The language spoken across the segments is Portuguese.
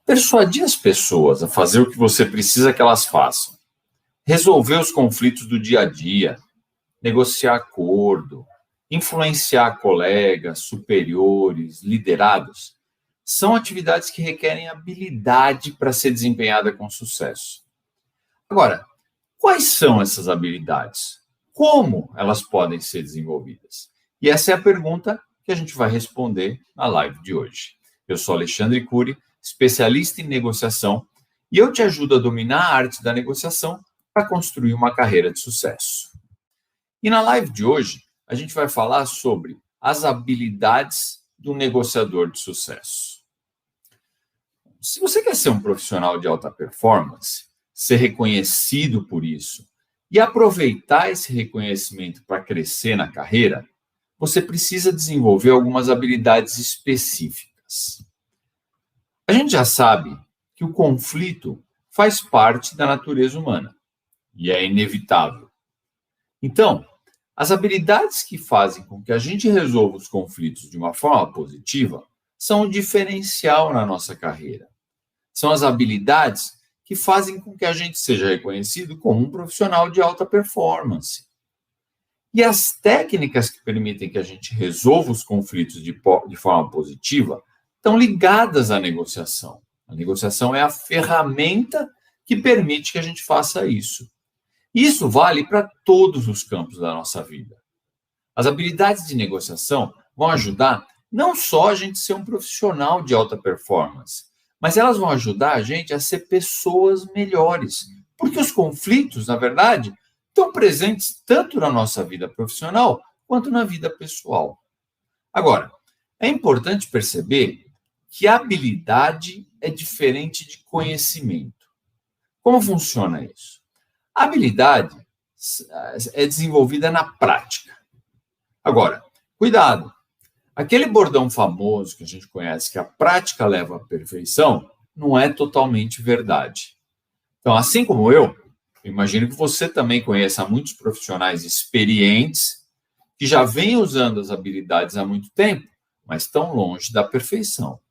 Persuadir as pessoas a fazer o que você precisa que elas façam, resolver os conflitos do dia a dia, negociar acordo, influenciar colegas, superiores, liderados, são atividades que requerem habilidade para ser desempenhada com sucesso. Agora, quais são essas habilidades? Como elas podem ser desenvolvidas? E essa é a pergunta que a gente vai responder na live de hoje. Eu sou Alexandre Cury, especialista em negociação, e eu te ajudo a dominar a arte da negociação para construir uma carreira de sucesso. E na live de hoje, a gente vai falar sobre as habilidades do negociador de sucesso. Se você quer ser um profissional de alta performance, ser reconhecido por isso e aproveitar esse reconhecimento para crescer na carreira, você precisa desenvolver algumas habilidades específicas. A gente já sabe que o conflito faz parte da natureza humana e é inevitável. Então, as habilidades que fazem com que a gente resolva os conflitos de uma forma positiva são um diferencial na nossa carreira. São as habilidades que fazem com que a gente seja reconhecido como um profissional de alta performance. E as técnicas que permitem que a gente resolva os conflitos de forma positiva estão ligadas à negociação. A negociação é a ferramenta que permite que a gente faça isso. Isso vale para todos os campos da nossa vida. As habilidades de negociação vão ajudar não só a gente ser um profissional de alta performance, mas elas vão ajudar a gente a ser pessoas melhores. Porque os conflitos, na verdade, estão presentes tanto na nossa vida profissional quanto na vida pessoal. Agora, é importante perceber que habilidade é diferente de conhecimento. Como funciona isso? A habilidade é desenvolvida na prática. Agora, cuidado. Aquele bordão famoso que a gente conhece, que a prática leva à perfeição, não é totalmente verdade. Então, assim como eu imagino que você também conheça muitos profissionais experientes que já vêm usando as habilidades há muito tempo, mas estão longe da perfeição.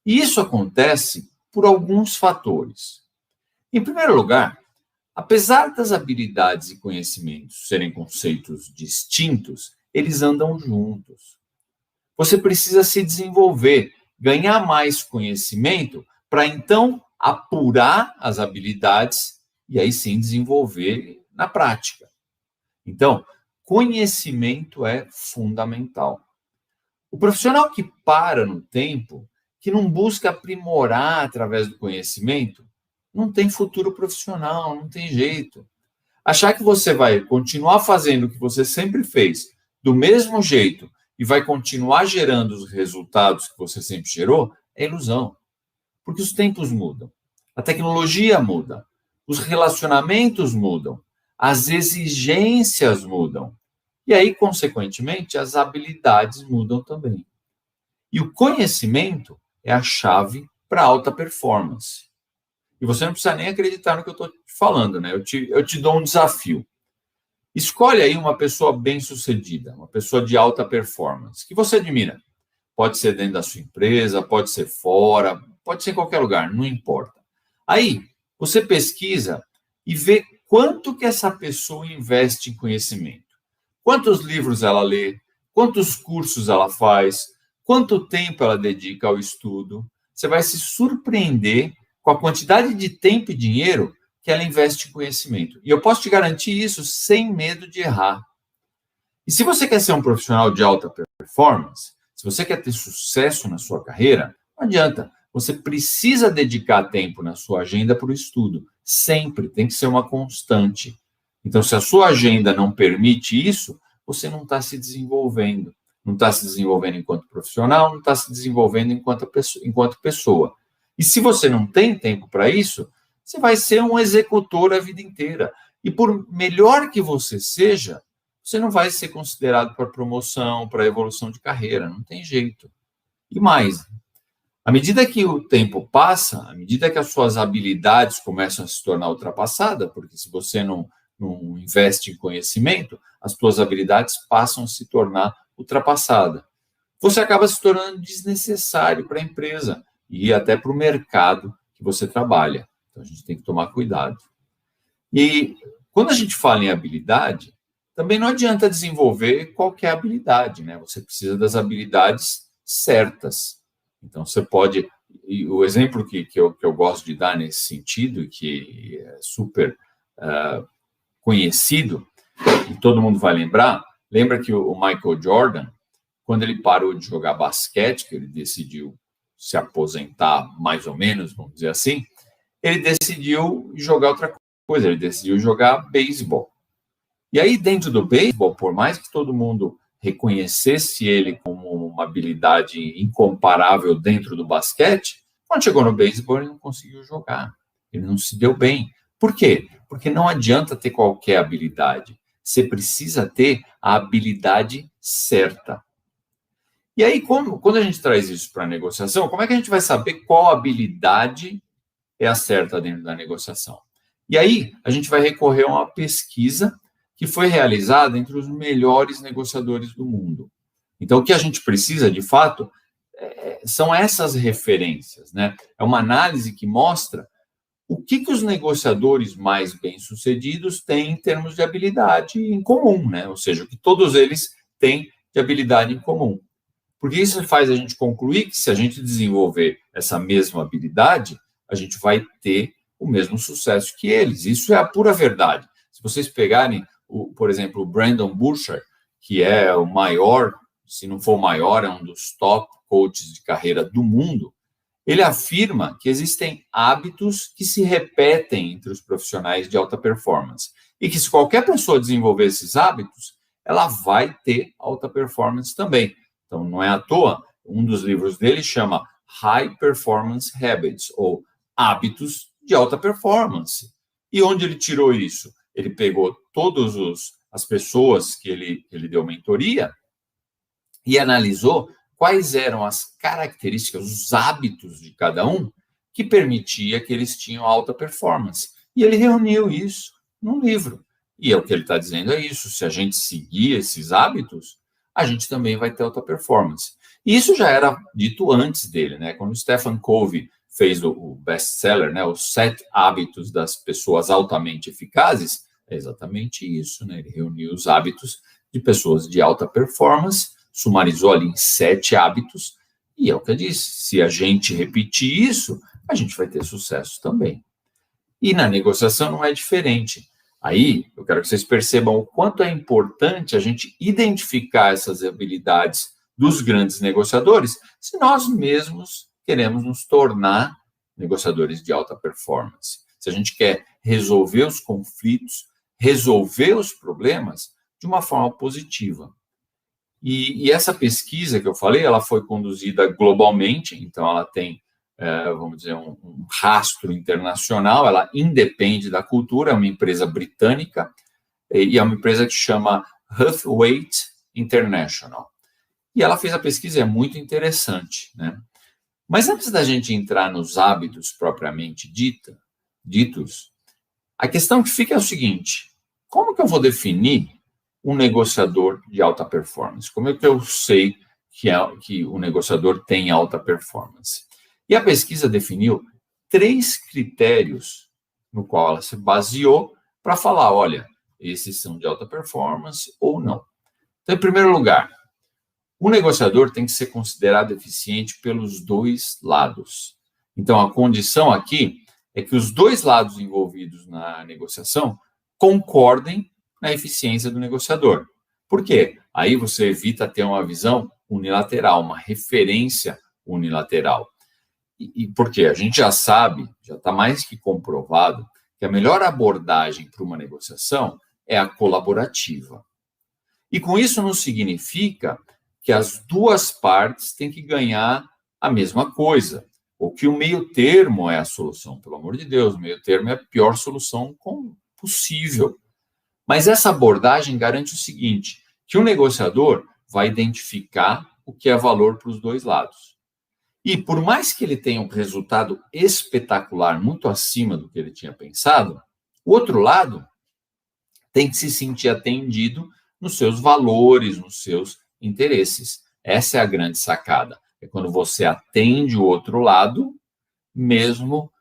E isso acontece por alguns fatores. Em primeiro lugar, apesar das habilidades e conhecimentos serem conceitos distintos, eles andam juntos. Você precisa se desenvolver, ganhar mais conhecimento para então apurar as habilidades e aí sim desenvolver na prática. Então, conhecimento é fundamental. O profissional que para no tempo, que não busca aprimorar através do conhecimento, não tem futuro profissional, não tem jeito. Achar que você vai continuar fazendo o que você sempre fez do mesmo jeito e vai continuar gerando os resultados que você sempre gerou é ilusão. Porque os tempos mudam, a tecnologia muda, os relacionamentos mudam, as exigências mudam. E aí, consequentemente, as habilidades mudam também. E o conhecimento é a chave para a alta performance. E você não precisa nem acreditar no que eu estou te falando, né? Eu te dou um desafio. Escolhe aí uma pessoa bem-sucedida, uma pessoa de alta performance, que você admira. Pode ser dentro da sua empresa, pode ser fora, pode ser em qualquer lugar, não importa. Aí, você pesquisa e vê quanto que essa pessoa investe em conhecimento. Quantos livros ela lê, quantos cursos ela faz, quanto tempo ela dedica ao estudo. Você vai se surpreender com a quantidade de tempo e dinheiro que ela investe em conhecimento. E eu posso te garantir isso sem medo de errar. E se você quer ser um profissional de alta performance, se você quer ter sucesso na sua carreira, não adianta. Você precisa dedicar tempo na sua agenda para o estudo. Sempre, tem que ser uma constante. Então, se a sua agenda não permite isso, você não está se desenvolvendo. Não está se desenvolvendo enquanto profissional, não está se desenvolvendo enquanto pessoa. E se você não tem tempo para isso, você vai ser um executor a vida inteira. E por melhor que você seja, você não vai ser considerado para promoção, para evolução de carreira. Não tem jeito. E mais, à medida que o tempo passa, à medida que as suas habilidades começam a se tornar ultrapassadas, porque se você não investe em conhecimento, as suas habilidades passam a se tornar ultrapassadas. Você acaba se tornando desnecessário para a empresa e até para o mercado que você trabalha. Então, a gente tem que tomar cuidado. E quando a gente fala em habilidade, também não adianta desenvolver qualquer habilidade, né? Você precisa das habilidades certas. Então, você pode... E o exemplo que eu gosto de dar nesse sentido, que é super conhecido, e todo mundo vai lembrar, lembra que o Michael Jordan, quando ele parou de jogar basquete, que ele decidiu se aposentar mais ou menos, vamos dizer assim, ele decidiu jogar outra coisa, ele decidiu jogar beisebol. E aí, dentro do beisebol, por mais que todo mundo reconhecesse ele como uma habilidade incomparável dentro do basquete, quando chegou no beisebol, ele não conseguiu jogar. Ele não se deu bem. Por quê? Porque não adianta ter qualquer habilidade. Você precisa ter a habilidade certa. E aí, quando a gente traz isso para a negociação, como é que a gente vai saber qual habilidade é a certa dentro da negociação? E aí, a gente vai recorrer a uma pesquisa que foi realizada entre os melhores negociadores do mundo. Então, o que a gente precisa, de fato, são essas referências, né? É uma análise que mostra o que os negociadores mais bem-sucedidos têm em termos de habilidade em comum, né? Ou seja, o que todos eles têm de habilidade em comum. Porque isso faz a gente concluir que se a gente desenvolver essa mesma habilidade, a gente vai ter o mesmo sucesso que eles. Isso é a pura verdade. Se vocês pegarem, por exemplo, o Brandon Burchard, que é o maior, se não for o maior, é um dos top coaches de carreira do mundo, ele afirma que existem hábitos que se repetem entre os profissionais de alta performance. E que se qualquer pessoa desenvolver esses hábitos, ela vai ter alta performance também. Então, não é à toa, um dos livros dele chama High Performance Habits, ou Hábitos de Alta Performance. E onde ele tirou isso? Ele pegou todas as pessoas que ele deu mentoria e analisou quais eram as características, os hábitos de cada um que permitia que eles tinham alta performance. E ele reuniu isso num livro. E é o que ele está dizendo, é isso. Se a gente seguir esses hábitos, a gente também vai ter alta performance. E isso já era dito antes dele, né? Quando o Stephen Covey fez o best-seller, né? Os 7 hábitos das pessoas altamente eficazes, é exatamente isso, né? Ele reuniu os hábitos de pessoas de alta performance, sumarizou ali em 7 hábitos, e é o que eu disse, se a gente repetir isso, a gente vai ter sucesso também. E na negociação não é diferente. Aí, eu quero que vocês percebam o quanto é importante a gente identificar essas habilidades dos grandes negociadores, se nós mesmos queremos nos tornar negociadores de alta performance. Se a gente quer resolver os conflitos, resolver os problemas de uma forma positiva. E essa pesquisa que eu falei, ela foi conduzida globalmente, então ela tem, vamos dizer, um rastro internacional, ela independe da cultura, é uma empresa britânica, e é uma empresa que chama Huthwaite International. E ela fez a pesquisa, é muito interessante, né? Mas antes da gente entrar nos hábitos propriamente ditos, a questão que fica é o seguinte: como que eu vou definir um negociador de alta performance? Como é que eu sei que o negociador tem alta performance? E a pesquisa definiu 3 critérios no qual ela se baseou para falar, olha, esses são de alta performance ou não. Então, em primeiro lugar, o negociador tem que ser considerado eficiente pelos 2 lados. Então, a condição aqui é que os 2 lados envolvidos na negociação concordem na eficiência do negociador. Por quê? Aí você evita ter uma visão unilateral, uma referência unilateral. E por quê? A gente já sabe, já está mais que comprovado, que a melhor abordagem para uma negociação é a colaborativa. E com isso não significa que as 2 partes têm que ganhar a mesma coisa, ou que o meio termo é a solução. Pelo amor de Deus, o meio termo é a pior solução possível. Mas essa abordagem garante o seguinte, que o negociador vai identificar o que é valor para os 2 lados. E por mais que ele tenha um resultado espetacular, muito acima do que ele tinha pensado, o outro lado tem que se sentir atendido nos seus valores, nos seus interesses. Essa é a grande sacada. É quando você atende o outro lado, mesmo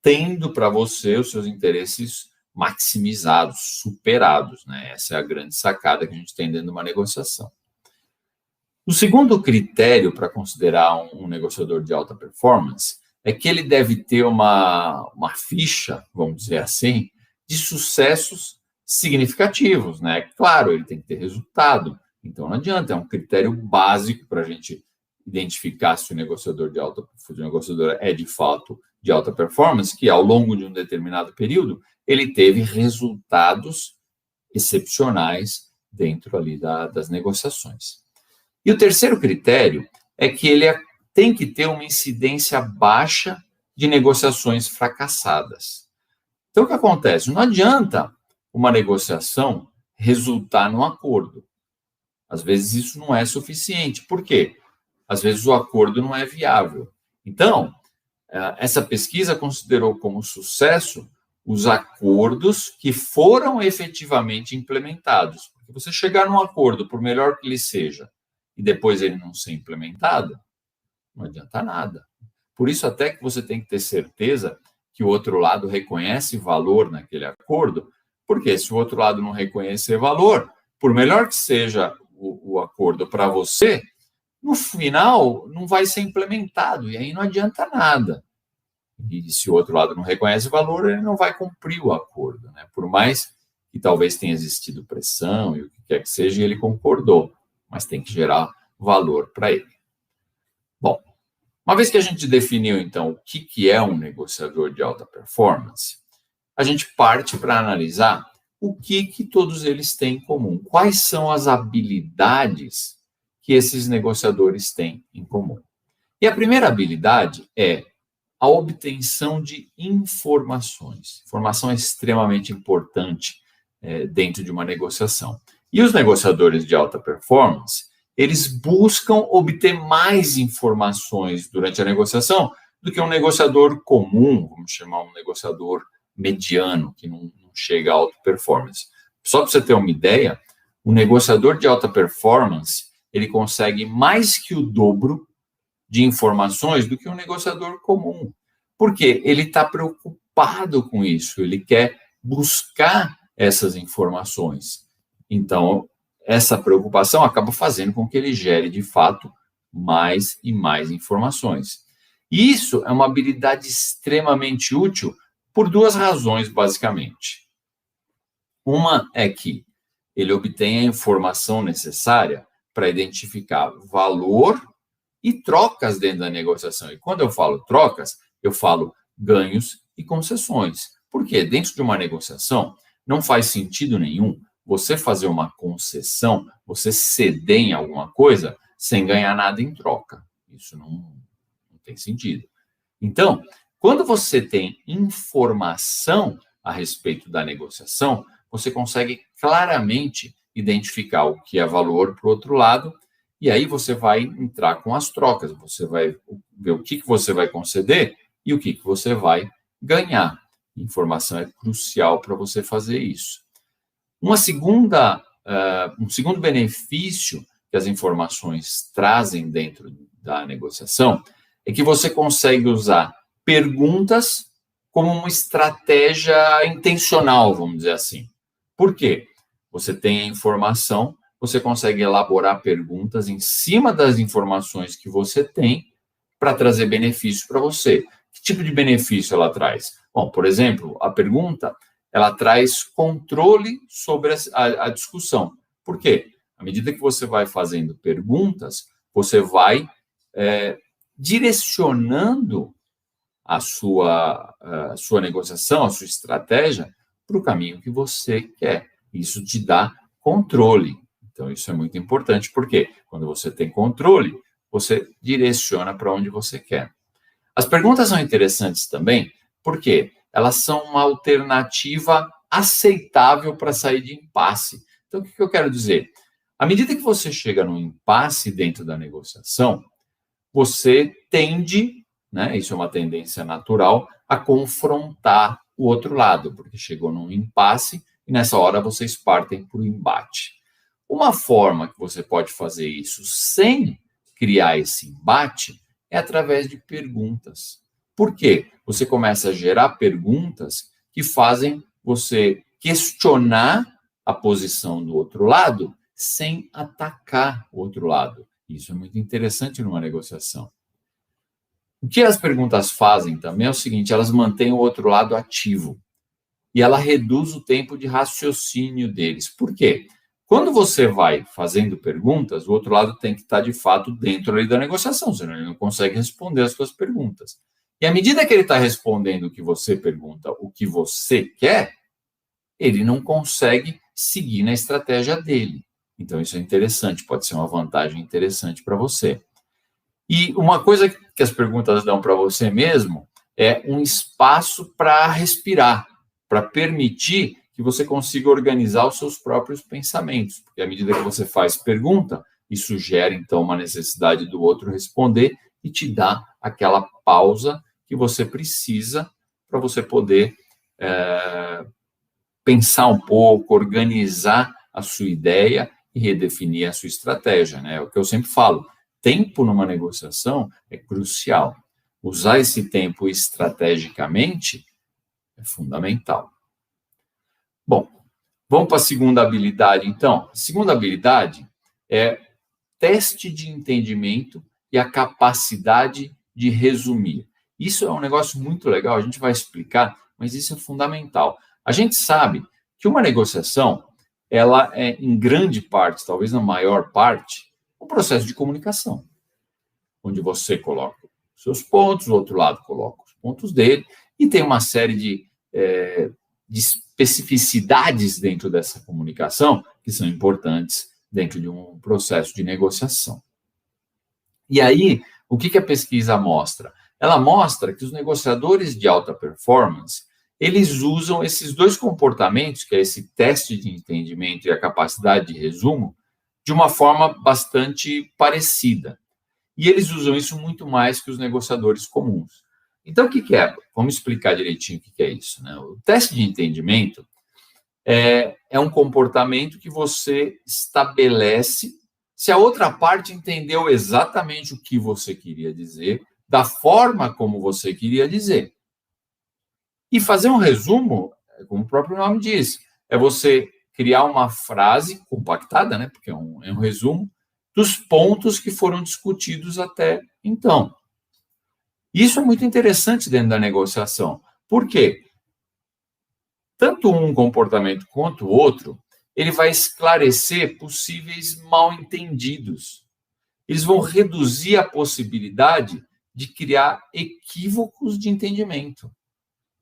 tendo para você os seus interesses maximizados, superados, né? Essa é a grande sacada que a gente tem dentro de uma negociação. O segundo critério para considerar um negociador de alta performance é que ele deve ter uma ficha, vamos dizer assim, de sucessos significativos, né? Claro, ele tem que ter resultado, então não adianta, é um critério básico para a gente identificar se o negociador é de fato de alta performance, que ao longo de um determinado período ele teve resultados excepcionais dentro ali das negociações. E o terceiro critério é que ele tem que ter uma incidência baixa de negociações fracassadas. Então, o que acontece? Não adianta uma negociação resultar num acordo. Às vezes isso não é suficiente. Por quê? Às vezes o acordo não é viável. Então, essa pesquisa considerou como sucesso os acordos que foram efetivamente implementados. Porque você chegar num acordo, por melhor que ele seja, e depois ele não ser implementado, não adianta nada. Por isso, até que você tem que ter certeza que o outro lado reconhece valor naquele acordo, porque se o outro lado não reconhecer valor, por melhor que seja o acordo para você, no final não vai ser implementado, e aí não adianta nada. E se o outro lado não reconhece valor, ele não vai cumprir o acordo, né? Por mais que talvez tenha existido pressão e o que quer que seja, ele concordou, mas tem que gerar valor para ele. Bom, uma vez que a gente definiu, então, o que é um negociador de alta performance, a gente parte para analisar o que todos eles têm em comum. Quais são as habilidades que esses negociadores têm em comum? E a primeira habilidade é a obtenção de informações. Informação é extremamente importante dentro de uma negociação. E os negociadores de alta performance, eles buscam obter mais informações durante a negociação do que um negociador comum, vamos chamar um negociador mediano, que não chega a alta performance. Só para você ter uma ideia, um negociador de alta performance, ele consegue mais que o dobro de informações do que um negociador comum. Por quê? Ele está preocupado com isso, ele quer buscar essas informações. Então, essa preocupação acaba fazendo com que ele gere, de fato, mais e mais informações. E isso é uma habilidade extremamente útil por duas razões, basicamente. Uma é que ele obtém a informação necessária para identificar valor e trocas dentro da negociação. E quando eu falo trocas, eu falo ganhos e concessões. Porque dentro de uma negociação, não faz sentido nenhum você fazer uma concessão, você ceder em alguma coisa sem ganhar nada em troca. Isso não tem sentido. Então, quando você tem informação a respeito da negociação, você consegue claramente identificar o que é valor para o outro lado, e aí você vai entrar com as trocas, você vai ver o que você vai conceder e o que você vai ganhar. Informação é crucial para você fazer isso. Um segundo benefício que as informações trazem dentro da negociação é que você consegue usar perguntas como uma estratégia intencional, vamos dizer assim. Por quê? Você tem a informação, você consegue elaborar perguntas em cima das informações que você tem para trazer benefício para você. Que tipo de benefício ela traz? Bom, por exemplo, a pergunta, ela traz controle sobre a discussão. Por quê? À medida que você vai fazendo perguntas, você vai direcionando a sua negociação, a sua estratégia para o caminho que você quer. Isso te dá controle. Então, isso é muito importante, porque quando você tem controle, você direciona para onde você quer. As perguntas são interessantes também, porque elas são uma alternativa aceitável para sair de impasse. Então, o que eu quero dizer? À medida que você chega num impasse dentro da negociação, você tende, né, isso é uma tendência natural, a confrontar o outro lado, porque chegou num impasse e nessa hora vocês partem para o embate. Uma forma que você pode fazer isso sem criar esse embate é através de perguntas. Por quê? Você começa a gerar perguntas que fazem você questionar a posição do outro lado sem atacar o outro lado. Isso é muito interessante numa negociação. O que as perguntas fazem também é o seguinte, elas mantêm o outro lado ativo e ela reduz o tempo de raciocínio deles. Por quê? Quando você vai fazendo perguntas, o outro lado tem que estar, de fato, dentro ali da negociação, senão ele não consegue responder as suas perguntas. E à medida que ele está respondendo o que você pergunta, o que você quer, ele não consegue seguir na estratégia dele. Então, isso é interessante, pode ser uma vantagem interessante para você. E uma coisa que as perguntas dão para você mesmo é um espaço para respirar, para permitir que você consiga organizar os seus próprios pensamentos. Porque à medida que você faz pergunta, isso gera, então, uma necessidade do outro responder e te dá aquela pausa que você precisa para você poder pensar um pouco, organizar a sua ideia e redefinir a sua estratégia, né? É o que eu sempre falo, tempo numa negociação é crucial. Usar esse tempo estrategicamente é fundamental. Bom, vamos para a segunda habilidade, então. A segunda habilidade é teste de entendimento e a capacidade de resumir. Isso é um negócio muito legal, a gente vai explicar, mas isso é fundamental. A gente sabe que uma negociação, ela é, em grande parte, talvez na maior parte, um processo de comunicação, onde você coloca os seus pontos, o outro lado coloca os pontos dele, e tem uma série de especificidades dentro dessa comunicação que são importantes dentro de um processo de negociação. E aí, o que a pesquisa mostra? Ela mostra que os negociadores de alta performance, eles usam esses dois comportamentos, que é esse teste de entendimento e a capacidade de resumo, de uma forma bastante parecida. E eles usam isso muito mais que os negociadores comuns. Então, o que é? Vamos explicar direitinho o que é isso, né? O teste de entendimento é um comportamento que você estabelece se a outra parte entendeu exatamente o que você queria dizer, da forma como você queria dizer. E fazer um resumo, como o próprio nome diz, é você criar uma frase compactada, né? Porque é um resumo, dos pontos que foram discutidos até então. Isso é muito interessante dentro da negociação. Por quê? Tanto um comportamento quanto o outro, ele vai esclarecer possíveis mal-entendidos. Eles vão reduzir a possibilidade de criar equívocos de entendimento.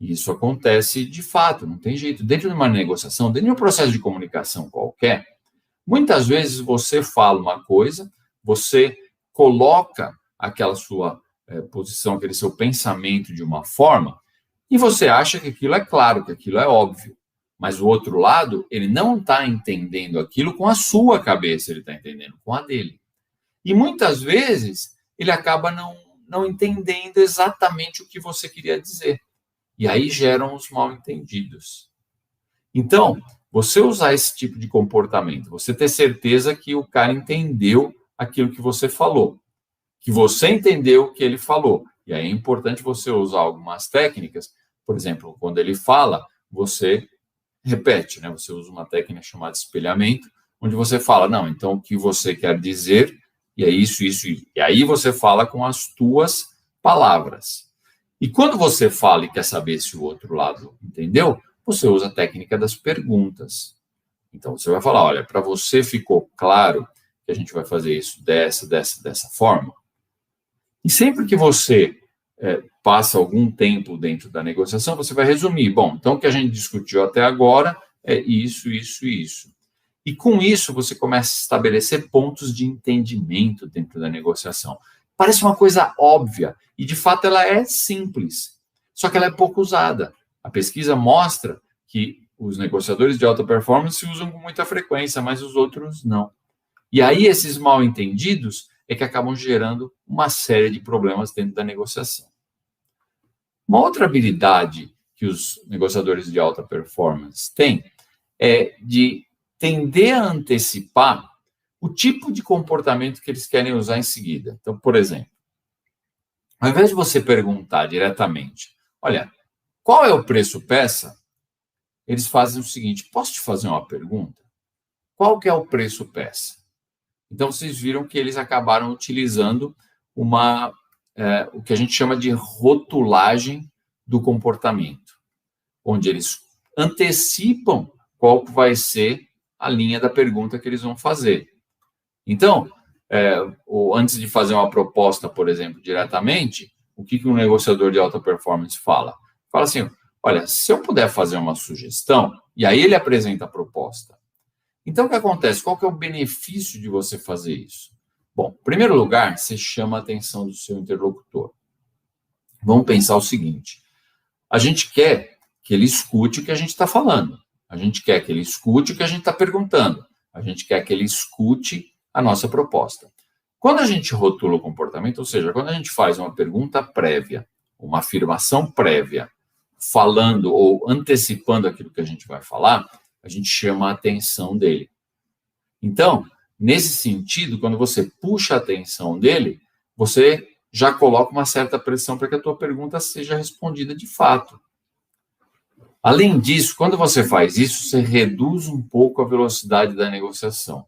E isso acontece de fato, não tem jeito. Dentro de uma negociação, dentro de um processo de comunicação qualquer, muitas vezes você fala uma coisa, você coloca aquela sua posição, aquele seu pensamento de uma forma, e você acha que aquilo é claro, que aquilo é óbvio. Mas o outro lado, ele não está entendendo aquilo com a sua cabeça, ele está entendendo com a dele. E muitas vezes, ele acaba não entendendo exatamente o que você queria dizer. E aí geram os mal-entendidos. Então, você usar esse tipo de comportamento, você ter certeza que o cara entendeu aquilo que você falou, que você entendeu o que ele falou. E aí é importante você usar algumas técnicas, por exemplo, quando ele fala, você repete, né? Você usa uma técnica chamada espelhamento, onde você fala, não, então o que você quer dizer, e é isso, isso, isso. E aí você fala com as tuas palavras. E quando você fala e quer saber se o outro lado entendeu, você usa a técnica das perguntas. Então, você vai falar, olha, para você ficou claro que a gente vai fazer isso dessa forma? E sempre que você passa algum tempo dentro da negociação, você vai resumir. Bom, então o que a gente discutiu até agora é isso, isso e isso. E com isso você começa a estabelecer pontos de entendimento dentro da negociação. Parece uma coisa óbvia e, de fato, ela é simples, só que ela é pouco usada. A pesquisa mostra que os negociadores de alta performance usam com muita frequência, mas os outros não. E aí esses mal-entendidos é que acabam gerando uma série de problemas dentro da negociação. Uma outra habilidade que os negociadores de alta performance têm é de tender a antecipar o tipo de comportamento que eles querem usar em seguida. Então, por exemplo, ao invés de você perguntar diretamente, olha, qual é o preço peça? Eles fazem o seguinte, posso te fazer uma pergunta? Qual que é o preço peça? Então, vocês viram que eles acabaram utilizando o que a gente chama de rotulagem do comportamento, onde eles antecipam qual vai ser a linha da pergunta que eles vão fazer. Então, antes de fazer uma proposta, por exemplo, diretamente, o que um negociador de alta performance fala? Fala assim, olha, se eu puder fazer uma sugestão, e aí ele apresenta a proposta. Então, o que acontece? Qual que é o benefício de você fazer isso? Bom, em primeiro lugar, você chama a atenção do seu interlocutor. Vamos pensar o seguinte, a gente quer que ele escute o que a gente está falando, a gente quer que ele escute o que a gente está perguntando, a gente quer que ele escute a nossa proposta. Quando a gente rotula o comportamento, ou seja, quando a gente faz uma pergunta prévia, uma afirmação prévia, falando ou antecipando aquilo que a gente vai falar, a gente chama a atenção dele. Então, nesse sentido, quando você puxa a atenção dele, você já coloca uma certa pressão para que a tua pergunta seja respondida de fato. Além disso, quando você faz isso, você reduz um pouco a velocidade da negociação.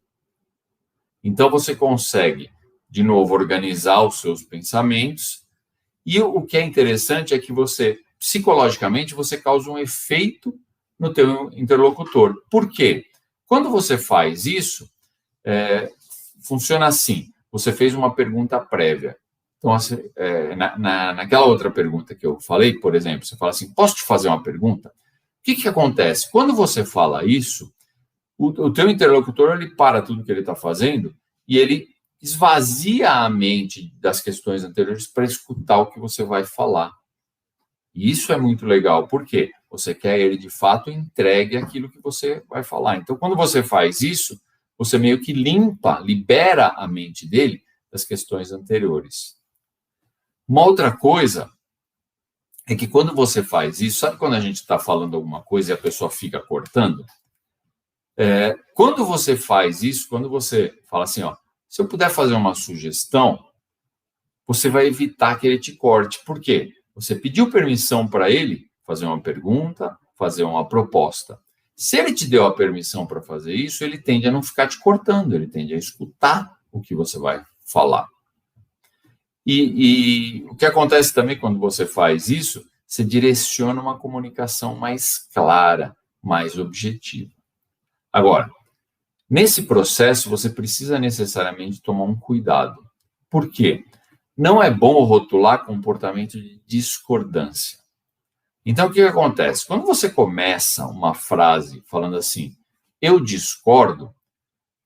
Então, você consegue, de novo, organizar os seus pensamentos. E o que é interessante é que você, psicologicamente, você causa um efeito no teu interlocutor. Por quê? Quando você faz isso, funciona assim. Você fez uma pergunta prévia. Então, assim, naquela outra pergunta que eu falei, por exemplo, você fala assim, posso te fazer uma pergunta? O que acontece? Quando você fala isso, o teu interlocutor ele para tudo que ele está fazendo e ele esvazia a mente das questões anteriores para escutar o que você vai falar. E isso é muito legal, porque você quer ele, de fato, entregue aquilo que você vai falar. Então, quando você faz isso, você meio que libera a mente dele das questões anteriores. Uma outra coisa é que quando você faz isso, sabe quando a gente está falando alguma coisa e a pessoa fica cortando? Quando você faz isso, quando você fala assim, ó, se eu puder fazer uma sugestão, você vai evitar que ele te corte. Por quê? Você pediu permissão para ele fazer uma pergunta, fazer uma proposta. Se ele te deu a permissão para fazer isso, ele tende a não ficar te cortando, ele tende a escutar o que você vai falar. E o que acontece também quando você faz isso, você direciona uma comunicação mais clara, mais objetiva. Agora, nesse processo, você precisa necessariamente tomar um cuidado. Por quê? Não é bom rotular comportamento de discordância. Então, o que acontece? Quando você começa uma frase falando assim, eu discordo,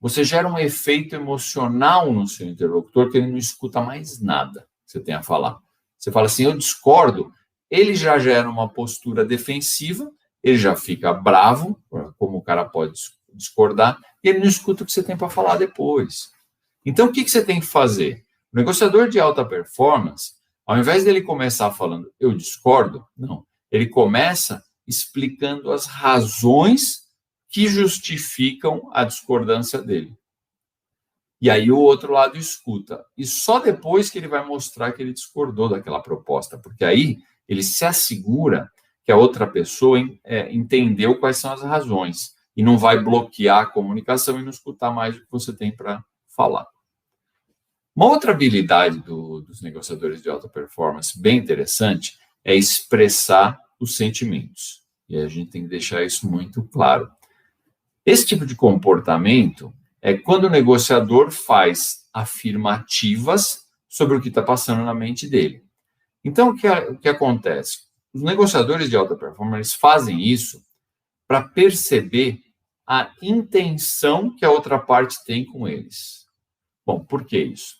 você gera um efeito emocional no seu interlocutor que ele não escuta mais nada que você tem a falar. Você fala assim, eu discordo, ele já gera uma postura defensiva, ele já fica bravo, como o cara pode discordar, e ele não escuta o que você tem para falar depois. Então, o que você tem que fazer? O negociador de alta performance, ao invés dele começar falando, eu discordo, não. Ele começa explicando as razões que justificam a discordância dele. E aí o outro lado escuta. E só depois que ele vai mostrar que ele discordou daquela proposta, porque aí ele se assegura que a outra pessoa entendeu quais são as razões e não vai bloquear a comunicação e não escutar mais o que você tem para falar. Uma outra habilidade dos negociadores de alta performance bem interessante é expressar os sentimentos. E a gente tem que deixar isso muito claro. Esse tipo de comportamento é quando o negociador faz afirmativas sobre o que está passando na mente dele. Então, o que acontece? Os negociadores de alta performance fazem isso para perceber a intenção que a outra parte tem com eles. Bom, por que isso?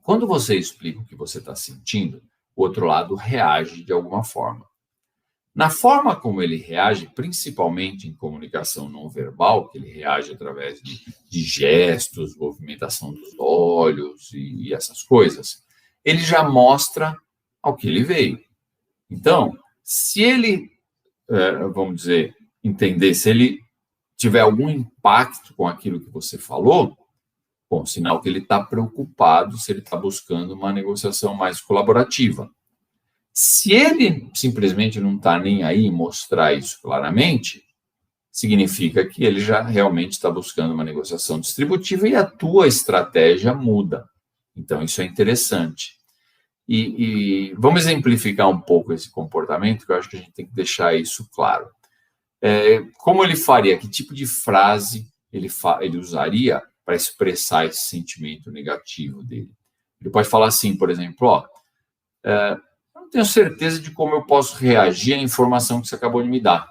Quando você explica o que você está sentindo, o outro lado reage de alguma forma. Na forma como ele reage, principalmente em comunicação não verbal, que ele reage através de gestos, movimentação dos olhos e essas coisas, ele já mostra ao que ele veio. Então, se ele, vamos dizer, entender, se ele tiver algum impacto com aquilo que você falou, bom, sinal que ele está preocupado se ele está buscando uma negociação mais colaborativa. Se ele simplesmente não está nem aí em mostrar isso claramente, significa que ele já realmente está buscando uma negociação distributiva e a tua estratégia muda. Então, isso é interessante. E vamos exemplificar um pouco esse comportamento, que eu acho que a gente tem que deixar isso claro. Como ele faria? Que tipo de frase ele usaria para expressar esse sentimento negativo dele? Ele pode falar assim, por exemplo, eu não tenho certeza de como eu posso reagir à informação que você acabou de me dar.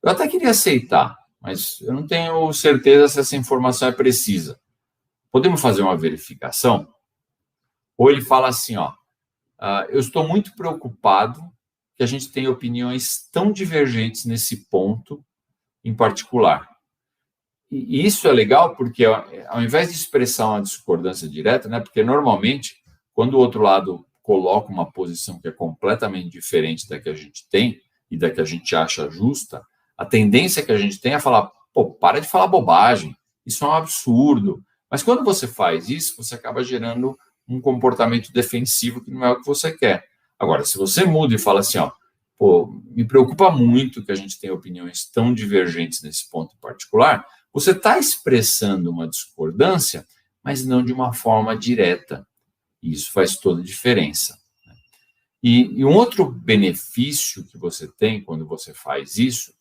Eu até queria aceitar, mas eu não tenho certeza se essa informação é precisa. Podemos fazer uma verificação? Ou ele fala assim, eu estou muito preocupado que a gente tenha opiniões tão divergentes nesse ponto em particular. E isso é legal porque, ao invés de expressar uma discordância direta, né, porque normalmente, quando o outro lado coloca uma posição que é completamente diferente da que a gente tem e da que a gente acha justa, a tendência que a gente tem é falar, para de falar bobagem, isso é um absurdo. Mas quando você faz isso, você acaba gerando um comportamento defensivo que não é o que você quer. Agora, se você muda e fala assim, me preocupa muito que a gente tenha opiniões tão divergentes nesse ponto em particular, você está expressando uma discordância, mas não de uma forma direta. E isso faz toda a diferença. E um outro benefício que você tem quando você faz isso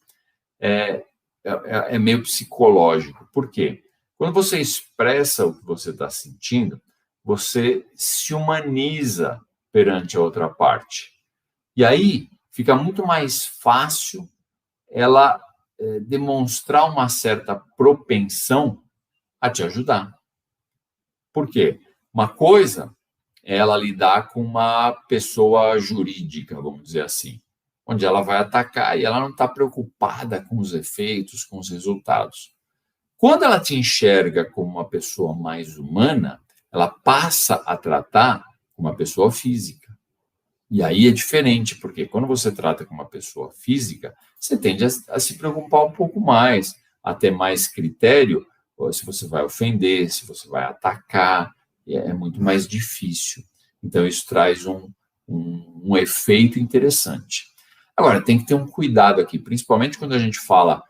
é meio psicológico. Por quê? Quando você expressa o que você está sentindo, você se humaniza perante a outra parte. E aí fica muito mais fácil ela demonstrar uma certa propensão a te ajudar. Por quê? Uma coisa é ela lidar com uma pessoa jurídica, vamos dizer assim, onde ela vai atacar e ela não está preocupada com os efeitos, com os resultados. Quando ela te enxerga como uma pessoa mais humana, ela passa a tratar como uma pessoa física. E aí é diferente, porque quando você trata com uma pessoa física, você tende a se preocupar um pouco mais, a ter mais critério, se você vai ofender, se você vai atacar, é muito mais difícil. Então, isso traz um efeito interessante. Agora, tem que ter um cuidado aqui, principalmente quando a gente fala,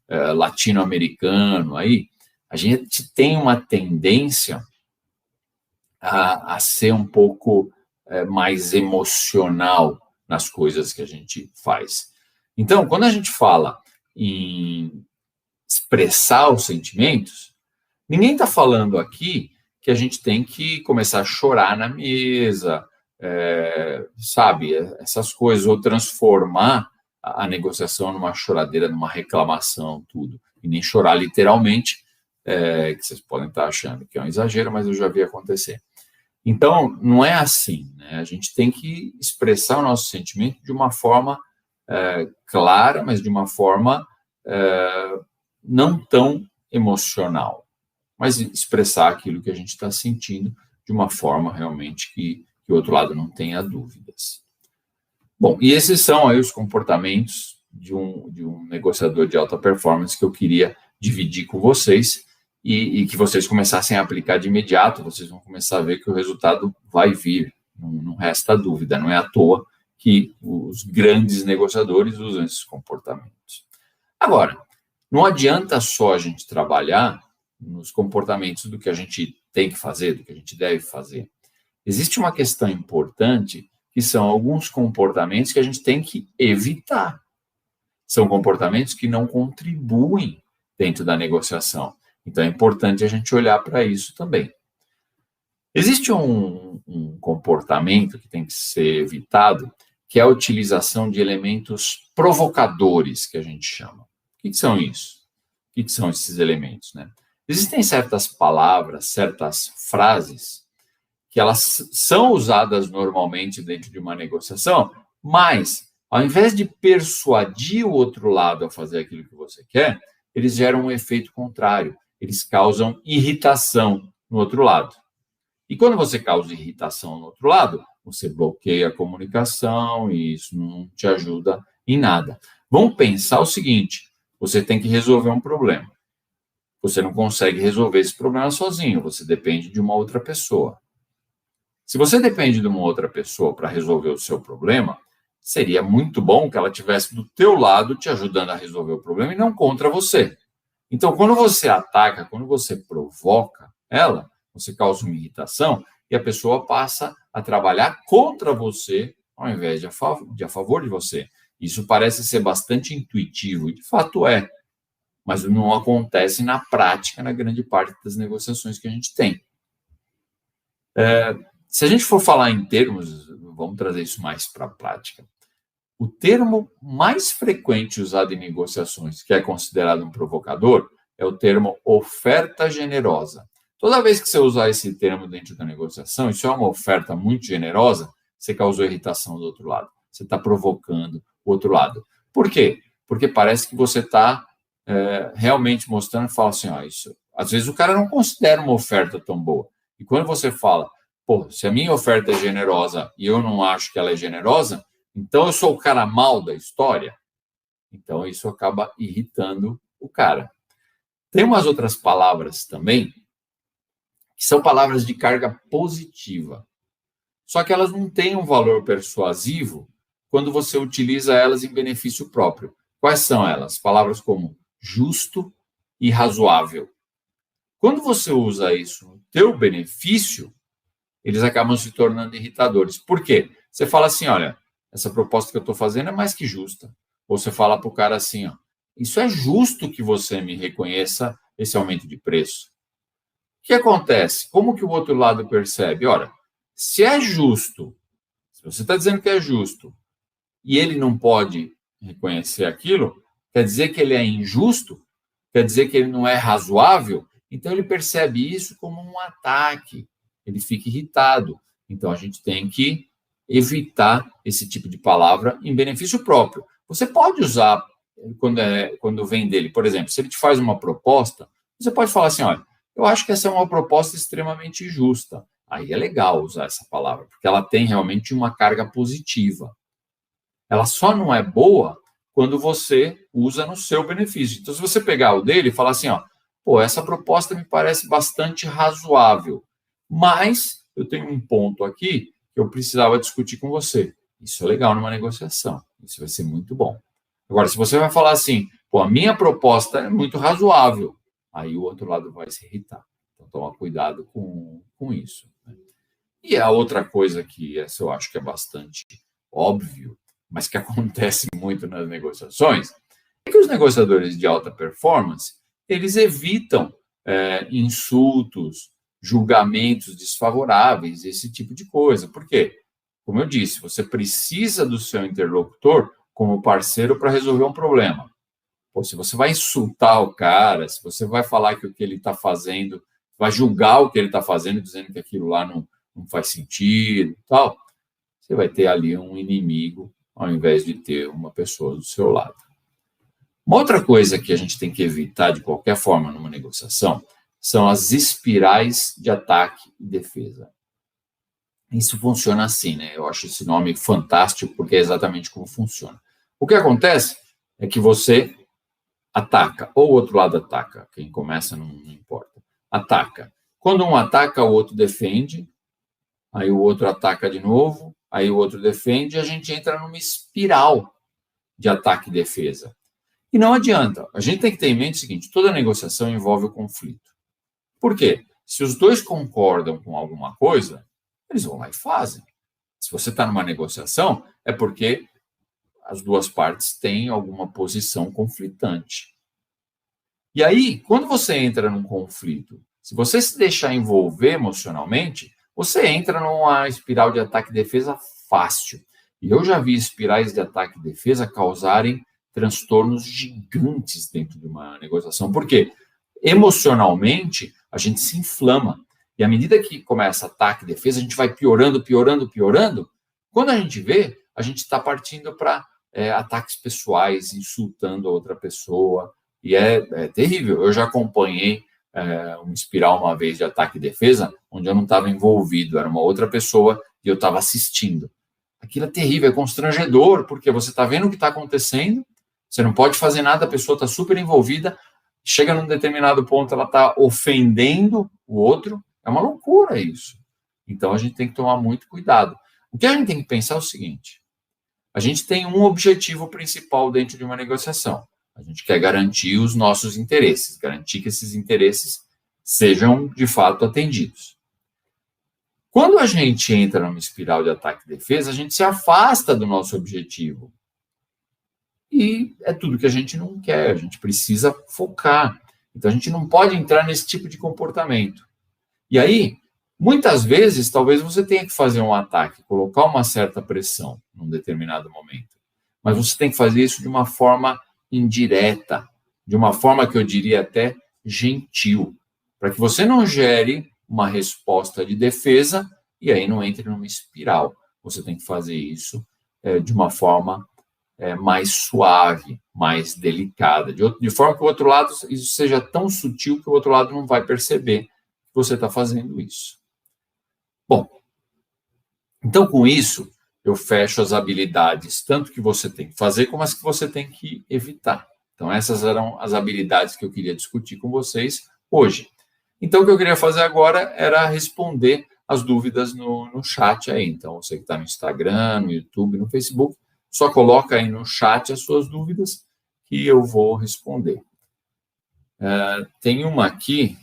latino-americano, aí, a gente tem uma tendência a ser um pouco mais emocional nas coisas que a gente faz. Então, quando a gente fala em expressar os sentimentos, ninguém está falando aqui que a gente tem que começar a chorar na mesa, sabe, essas coisas, ou transformar a negociação numa choradeira, numa reclamação, tudo. E nem chorar literalmente, que vocês podem estar achando que é um exagero, mas eu já vi acontecer. Então, não é assim, né? A gente tem que expressar o nosso sentimento de uma forma clara, mas de uma forma não tão emocional, mas expressar aquilo que a gente está sentindo de uma forma realmente que o outro lado não tenha dúvidas. Bom, e esses são aí os comportamentos de um negociador de alta performance que eu queria dividir com vocês e que vocês começassem a aplicar de imediato, vocês vão começar a ver que o resultado vai vir, não resta dúvida, não é à toa que os grandes negociadores usam esses comportamentos. Agora, não adianta só a gente trabalhar nos comportamentos do que a gente tem que fazer, do que a gente deve fazer. Existe uma questão importante, que são alguns comportamentos que a gente tem que evitar. São comportamentos que não contribuem dentro da negociação. Então, é importante a gente olhar para isso também. Existe um comportamento que tem que ser evitado, que é a utilização de elementos provocadores, que a gente chama. O que são isso? O que são esses elementos, né? Existem certas palavras, certas frases, que elas são usadas normalmente dentro de uma negociação, mas, ao invés de persuadir o outro lado a fazer aquilo que você quer, eles geram um efeito contrário. Eles causam irritação no outro lado. E quando você causa irritação no outro lado, você bloqueia a comunicação e isso não te ajuda em nada. Vamos pensar o seguinte, você tem que resolver um problema. Você não consegue resolver esse problema sozinho, você depende de uma outra pessoa. Se você depende de uma outra pessoa para resolver o seu problema, seria muito bom que ela estivesse do teu lado te ajudando a resolver o problema e não contra você. Então, quando você ataca, quando você provoca ela, você causa uma irritação e a pessoa passa a trabalhar contra você ao invés de a favor de você. Isso parece ser bastante intuitivo, e de fato é, mas não acontece na prática, na grande parte das negociações que a gente tem. Se a gente for falar em termos, vamos trazer isso mais para a prática. O termo mais frequente usado em negociações, que é considerado um provocador, é o termo oferta generosa. Toda vez que você usar esse termo dentro da negociação, isso é uma oferta muito generosa, você causou irritação do outro lado. Você está provocando o outro lado. Por quê? Porque parece que você está realmente mostrando e fala assim, isso. Às vezes o cara não considera uma oferta tão boa. E quando você fala, se a minha oferta é generosa e eu não acho que ela é generosa, então eu sou o cara mal da história. Então isso acaba irritando o cara. Tem umas outras palavras também, que são palavras de carga positiva. Só que elas não têm um valor persuasivo quando você utiliza elas em benefício próprio. Quais são elas? Palavras como justo e razoável. Quando você usa isso no teu benefício, eles acabam se tornando irritadores. Por quê? Você fala assim, olha, essa proposta que eu estou fazendo é mais que justa. Ou você fala para o cara assim, isso é justo que você me reconheça esse aumento de preço. O que acontece? Como que o outro lado percebe? Ora, se é justo, se você está dizendo que é justo, e ele não pode reconhecer aquilo, quer dizer que ele é injusto? Quer dizer que ele não é razoável? Então ele percebe isso como um ataque. Ele fica irritado. Então a gente tem que evitar esse tipo de palavra em benefício próprio. Você pode usar quando vem dele, por exemplo, se ele te faz uma proposta, você pode falar assim, olha, eu acho que essa é uma proposta extremamente justa. Aí é legal usar essa palavra, porque ela tem realmente uma carga positiva. Ela só não é boa quando você usa no seu benefício. Então, se você pegar o dele e falar assim, essa proposta me parece bastante razoável, mas eu tenho um ponto aqui que eu precisava discutir com você. Isso é legal numa negociação. Isso vai ser muito bom. Agora, se você vai falar assim, a minha proposta é muito razoável, aí o outro lado vai se irritar. Então, toma cuidado com isso. E a outra coisa que essa eu acho que é bastante óbvio, mas que acontece muito nas negociações, é que os negociadores de alta performance, eles evitam insultos, julgamentos desfavoráveis, esse tipo de coisa. Por quê? Como eu disse, você precisa do seu interlocutor como parceiro para resolver um problema. Se você vai insultar o cara, se você vai falar que o que ele está fazendo, vai julgar o que ele está fazendo, dizendo que aquilo lá não faz sentido e tal, você vai ter ali um inimigo ao invés de ter uma pessoa do seu lado. Uma outra coisa que a gente tem que evitar de qualquer forma numa negociação são as espirais de ataque e defesa. Isso funciona assim, né? Eu acho esse nome fantástico porque é exatamente como funciona. O que acontece é que você ataca, ou o outro lado ataca. Quem começa não importa. Ataca. Quando um ataca, o outro defende, aí o outro ataca de novo, aí o outro defende, e a gente entra numa espiral de ataque e defesa. E não adianta. A gente tem que ter em mente o seguinte, toda negociação envolve o conflito. Por quê? Se os dois concordam com alguma coisa, eles vão lá e fazem. Se você está numa negociação, é porque as duas partes têm alguma posição conflitante. E aí, quando você entra num conflito, se você se deixar envolver emocionalmente, você entra numa espiral de ataque e defesa fácil. E eu já vi espirais de ataque e defesa causarem transtornos gigantes dentro de uma negociação. Por quê? Emocionalmente, a gente se inflama. E à medida que começa ataque e defesa, a gente vai piorando, piorando, piorando. Quando a gente vê, a gente está partindo para ataques pessoais, insultando a outra pessoa. E é terrível. Eu já acompanhei uma espiral uma vez de ataque e defesa, onde eu não estava envolvido, era uma outra pessoa e eu estava assistindo. Aquilo é terrível, é constrangedor, porque você está vendo o que está acontecendo, Você não pode fazer nada, a pessoa está super envolvida, chega num determinado ponto, ela está ofendendo o outro, é uma loucura isso. Então, a gente tem que tomar muito cuidado. O que a gente tem que pensar é o seguinte, a gente tem um objetivo principal dentro de uma negociação. A gente quer garantir os nossos interesses, garantir que esses interesses sejam, de fato, atendidos. Quando a gente entra numa espiral de ataque e defesa, a gente se afasta do nosso objetivo. E é tudo que a gente não quer, a gente precisa focar. Então, a gente não pode entrar nesse tipo de comportamento. E aí, muitas vezes, talvez você tenha que fazer um ataque, colocar uma certa pressão num determinado momento. Mas você tem que fazer isso de uma forma indireta, de uma forma que eu diria até gentil, para que você não gere uma resposta de defesa e aí não entre numa espiral. Você tem que fazer isso de uma forma mais suave, mais delicada, de forma que o outro lado isso seja tão sutil que o outro lado não vai perceber que você está fazendo isso. Bom, então com isso eu fecho as habilidades, tanto que você tem que fazer, como as que você tem que evitar. Então essas eram as habilidades que eu queria discutir com vocês hoje. Então o que eu queria fazer agora era responder as dúvidas no chat aí. Então você que está no Instagram, no YouTube, no Facebook, só coloca aí no chat as suas dúvidas que eu vou responder. Tem uma aqui,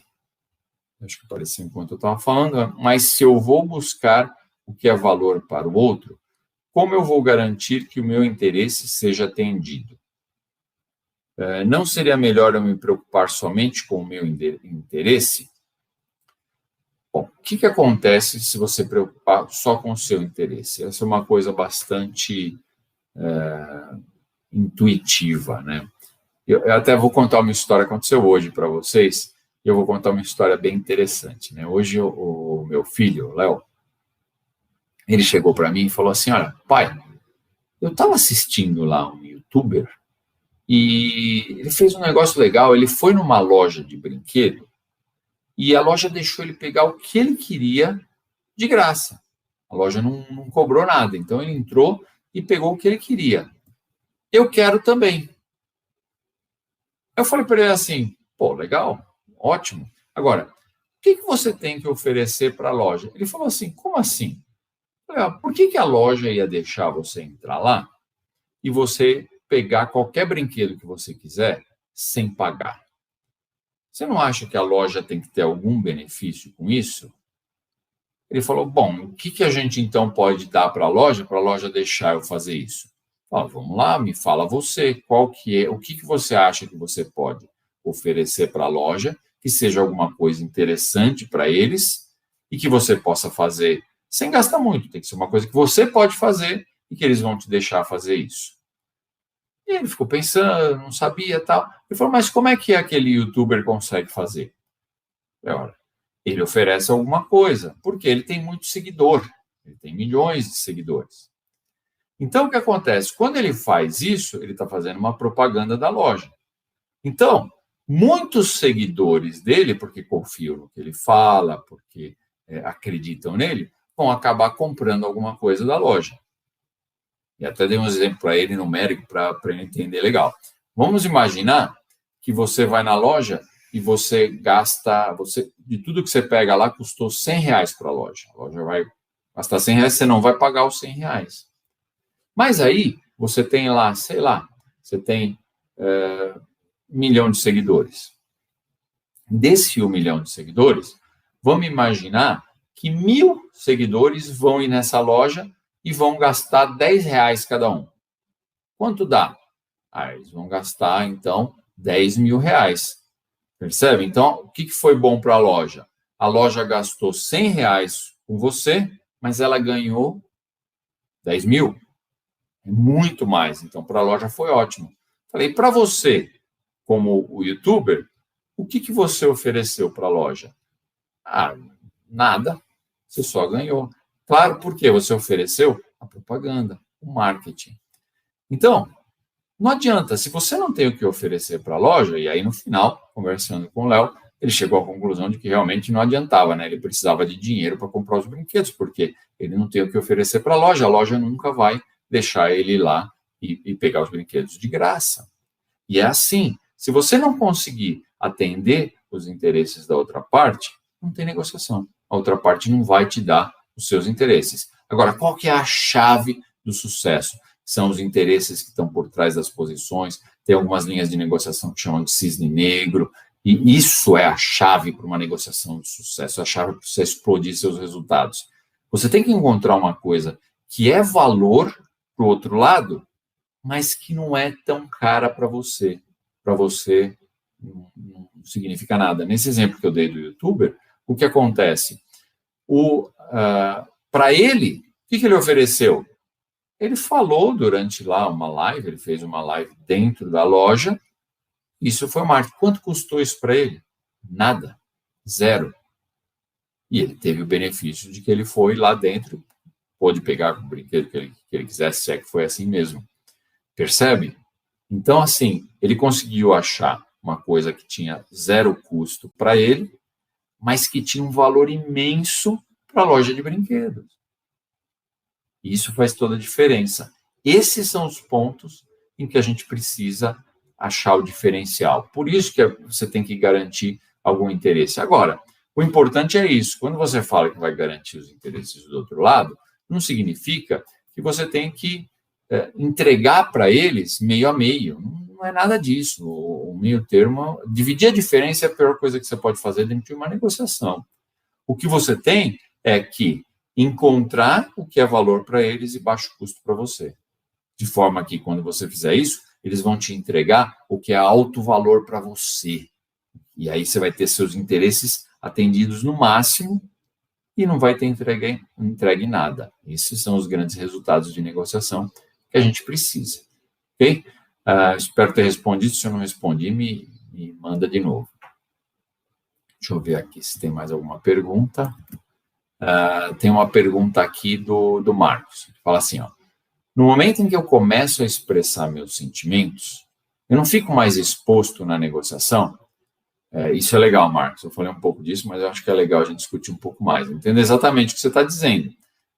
acho que apareceu enquanto eu estava falando, mas se eu vou buscar o que é valor para o outro, como eu vou garantir que o meu interesse seja atendido? Não seria melhor eu me preocupar somente com o meu interesse? Bom, o que acontece se você preocupar só com o seu interesse? Essa é uma coisa bastante intuitiva, né? Eu até vou contar uma história que aconteceu hoje para vocês, e eu vou contar uma história bem interessante, né? Hoje o meu filho, o Léo, ele chegou para mim e falou assim, olha, pai, eu estava assistindo lá um youtuber e ele fez um negócio legal, ele foi numa loja de brinquedo e a loja deixou ele pegar o que ele queria de graça. A loja não cobrou nada, então ele entrou e pegou o que ele queria. Eu quero também. Eu falei para ele assim, pô, legal, ótimo. Agora, o que você tem que oferecer para a loja? Ele falou assim, como assim? Eu falei, por que a loja ia deixar você entrar lá e você pegar qualquer brinquedo que você quiser sem pagar? Você não acha que a loja tem que ter algum benefício com isso? Ele falou, bom, o que a gente então pode dar para a loja deixar eu fazer isso? Fala, vamos lá, me fala você, qual que é, o que você acha que você pode oferecer para a loja, que seja alguma coisa interessante para eles e que você possa fazer sem gastar muito, tem que ser uma coisa que você pode fazer e que eles vão te deixar fazer isso. E ele ficou pensando, não sabia tal. Ele falou, mas como é que aquele youtuber consegue fazer? Olha, ele oferece alguma coisa, porque ele tem muito seguidor, ele tem milhões de seguidores. Então, o que acontece? Quando ele faz isso, ele está fazendo uma propaganda da loja. Então, muitos seguidores dele, porque confiam no que ele fala, porque acreditam nele, vão acabar comprando alguma coisa da loja. E até dei um exemplo para ele numérico para ele entender legal. Vamos imaginar que você vai na loja e você gasta, de tudo que você pega lá, custou R$100 para a loja. A loja vai gastar R$100, você não vai pagar os R$100. Mas aí, você tem lá, sei lá, você tem 1 milhão de seguidores. Desse 1 milhão de seguidores, vamos imaginar que 1.000 seguidores vão ir nessa loja e vão gastar R$10 cada um. Quanto dá? Eles vão gastar, então, R$10.000. Percebe? Então, o que foi bom para a loja? A loja gastou R$100 com você, mas ela ganhou 10 mil. É muito mais. Então, para a loja foi ótimo. Falei, para você, como o youtuber, o que você ofereceu para a loja? Nada. Você só ganhou. Claro, porque você ofereceu a propaganda, o marketing. Então, não adianta. Se você não tem o que oferecer para a loja, e aí no final, conversando com o Léo, ele chegou à conclusão de que realmente não adiantava, né? Ele precisava de dinheiro para comprar os brinquedos, porque ele não tem o que oferecer para a loja nunca vai deixar ele ir lá e pegar os brinquedos de graça. E é assim, se você não conseguir atender os interesses da outra parte, não tem negociação. A outra parte não vai te dar os seus interesses. Agora, qual que é a chave do sucesso? São os interesses que estão por trás das posições, tem algumas linhas de negociação que chamam de cisne negro, e isso é a chave para uma negociação de sucesso, a chave para você explodir seus resultados. Você tem que encontrar uma coisa que é valor para o outro lado, mas que não é tão cara para você. Para você não significa nada. Nesse exemplo que eu dei do youtuber, o que acontece? Para ele, o que ele ofereceu? Ele falou durante lá uma live, ele fez uma live dentro da loja, isso foi marketing. Quanto custou isso para ele? Nada. Zero. E ele teve o benefício de que ele foi lá dentro, pôde pegar o brinquedo que ele quisesse, se é que foi assim mesmo. Percebe? Então, assim, ele conseguiu achar uma coisa que tinha zero custo para ele, mas que tinha um valor imenso para a loja de brinquedos. E isso faz toda a diferença. Esses são os pontos em que a gente precisa achar o diferencial. Por isso que você tem que garantir algum interesse. Agora, o importante é isso. Quando você fala que vai garantir os interesses do outro lado, não significa que você tem que entregar para eles meio a meio. Não é nada disso. O meio termo, dividir a diferença é a pior coisa que você pode fazer dentro de uma negociação. O que você tem é que encontrar o que é valor para eles e baixo custo para você. De forma que, quando você fizer isso, eles vão te entregar o que é alto valor para você. E aí você vai ter seus interesses atendidos no máximo e não vai ter entregue nada. Esses são os grandes resultados de negociação que a gente precisa. Ok? Espero ter respondido. Se eu não respondi, me manda de novo. Deixa eu ver aqui se tem mais alguma pergunta. Tem uma pergunta aqui do Marcos. Ele fala assim, ó. No momento em que eu começo a expressar meus sentimentos, eu não fico mais exposto na negociação. Isso é legal, Marcos. Eu falei um pouco disso, mas eu acho que é legal a gente discutir um pouco mais. Entendo exatamente o que você está dizendo.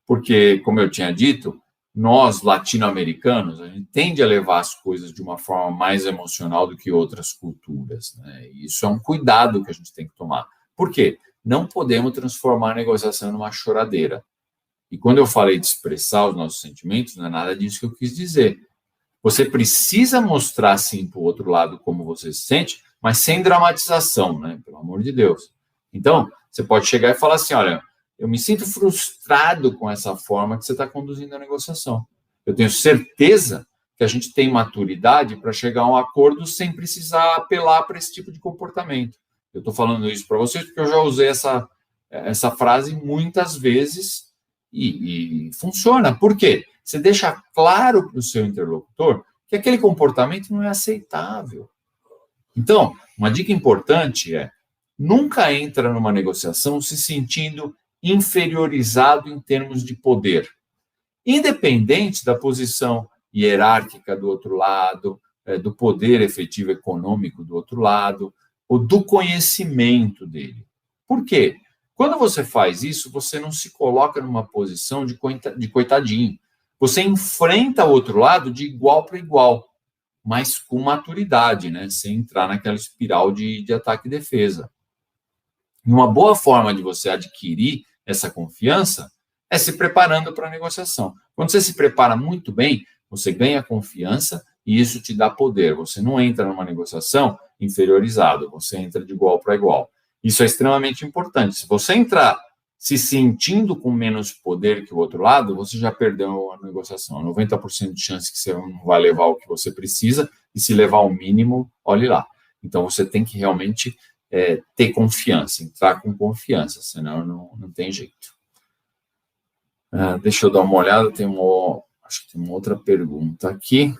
Porque, como eu tinha dito, nós, latino-americanos, a gente tende a levar as coisas de uma forma mais emocional do que outras culturas, né? E isso é um cuidado que a gente tem que tomar. Por quê? Não podemos transformar a negociação numa choradeira. E quando eu falei de expressar os nossos sentimentos, não é nada disso que eu quis dizer. Você precisa mostrar, sim, para o outro lado como você se sente, mas sem dramatização, né? Pelo amor de Deus. Então, você pode chegar e falar assim, olha, eu me sinto frustrado com essa forma que você está conduzindo a negociação. Eu tenho certeza que a gente tem maturidade para chegar a um acordo sem precisar apelar para esse tipo de comportamento. Eu estou falando isso para vocês porque eu já usei essa frase muitas vezes e funciona. Por quê? Você deixa claro para o seu interlocutor que aquele comportamento não é aceitável. Então, uma dica importante é nunca entra numa negociação se sentindo inferiorizado em termos de poder, independente da posição hierárquica do outro lado, do poder efetivo econômico do outro lado, ou do conhecimento dele. Por quê? Quando você faz isso, você não se coloca numa posição de coitadinho. Você enfrenta o outro lado de igual para igual, mas com maturidade, né? Sem entrar naquela espiral de ataque e defesa. E uma boa forma de você adquirir essa confiança é se preparando para a negociação. Quando você se prepara muito bem, você ganha confiança e isso te dá poder. Você não entra numa negociação inferiorizado, você entra de igual para igual. Isso é extremamente importante. Se você entrar se sentindo com menos poder que o outro lado, você já perdeu a negociação. 90% de chance que você não vai levar o que você precisa, e se levar o mínimo, olhe lá. Então, você tem que realmente ter confiança, entrar com confiança, senão não tem jeito. Deixa eu dar uma olhada, acho que tem uma outra pergunta aqui.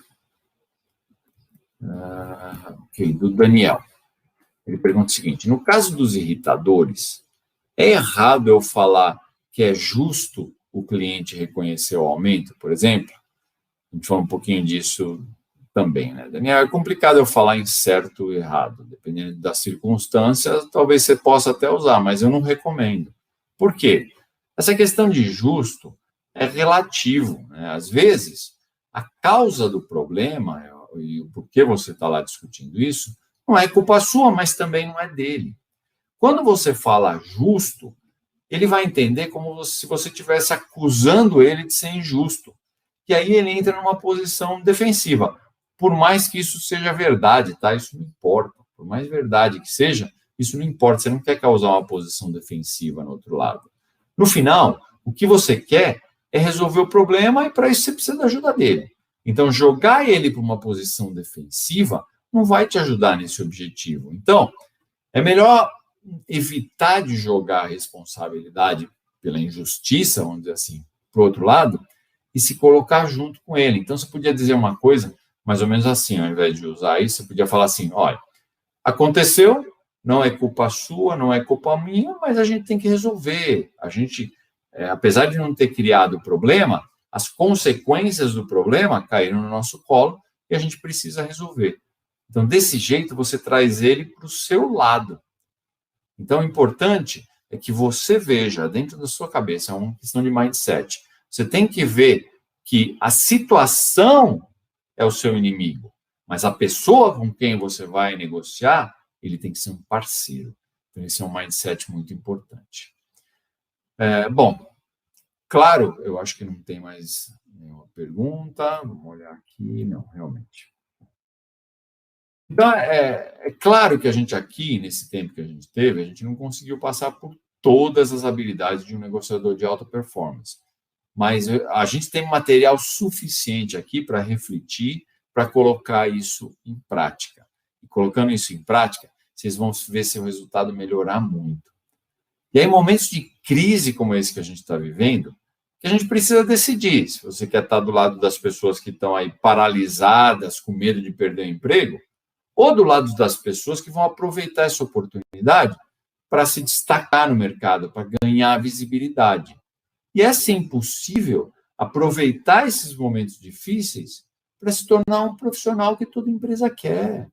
Ok, do Daniel. Ele pergunta o seguinte, no caso dos irritadores, é errado eu falar que é justo o cliente reconhecer o aumento, por exemplo? A gente falou um pouquinho disso também, né, Daniel? É complicado eu falar em certo e errado. Dependendo das circunstâncias, talvez você possa até usar, mas eu não recomendo. Por quê? Essa questão de justo é relativo, né? Às vezes, a causa do problema, e o porquê você está lá discutindo isso, não é culpa sua, mas também não é dele. Quando você fala justo, ele vai entender como se você estivesse acusando ele de ser injusto. E aí ele entra numa posição defensiva. Por mais que isso seja verdade, tá? Isso não importa. Por mais verdade que seja, isso não importa. Você não quer causar uma posição defensiva no outro lado. No final, o que você quer é resolver o problema e para isso você precisa da ajuda dele. Então, jogar ele para uma posição defensiva não vai te ajudar nesse objetivo. Então, é melhor evitar de jogar a responsabilidade pela injustiça, vamos dizer assim, para o outro lado, e se colocar junto com ele. Então, você podia dizer uma coisa mais ou menos assim, ao invés de usar isso, você podia falar assim, olha, aconteceu, não é culpa sua, não é culpa minha, mas a gente tem que resolver. A gente, apesar de não ter criado o problema, as consequências do problema caíram no nosso colo e a gente precisa resolver. Então, desse jeito, você traz ele para o seu lado. Então, o importante é que você veja dentro da sua cabeça, é uma questão de mindset. Você tem que ver que a situação é o seu inimigo, mas a pessoa com quem você vai negociar, ele tem que ser um parceiro. Então, esse é um mindset muito importante. Bom, claro, eu acho que não tem mais nenhuma pergunta. Vamos olhar aqui. Não, realmente. Então, é claro que a gente aqui, nesse tempo que a gente teve, a gente não conseguiu passar por todas as habilidades de um negociador de alta performance. Mas a gente tem material suficiente aqui para refletir, para colocar isso em prática. E colocando isso em prática, vocês vão ver seu resultado melhorar muito. E aí, em momentos de crise como esse que a gente está vivendo, que a gente precisa decidir se você quer estar do lado das pessoas que estão aí paralisadas, com medo de perder o emprego, ou do lado das pessoas que vão aproveitar essa oportunidade para se destacar no mercado, para ganhar visibilidade. E é, sim, possível aproveitar esses momentos difíceis para se tornar um profissional que toda empresa quer.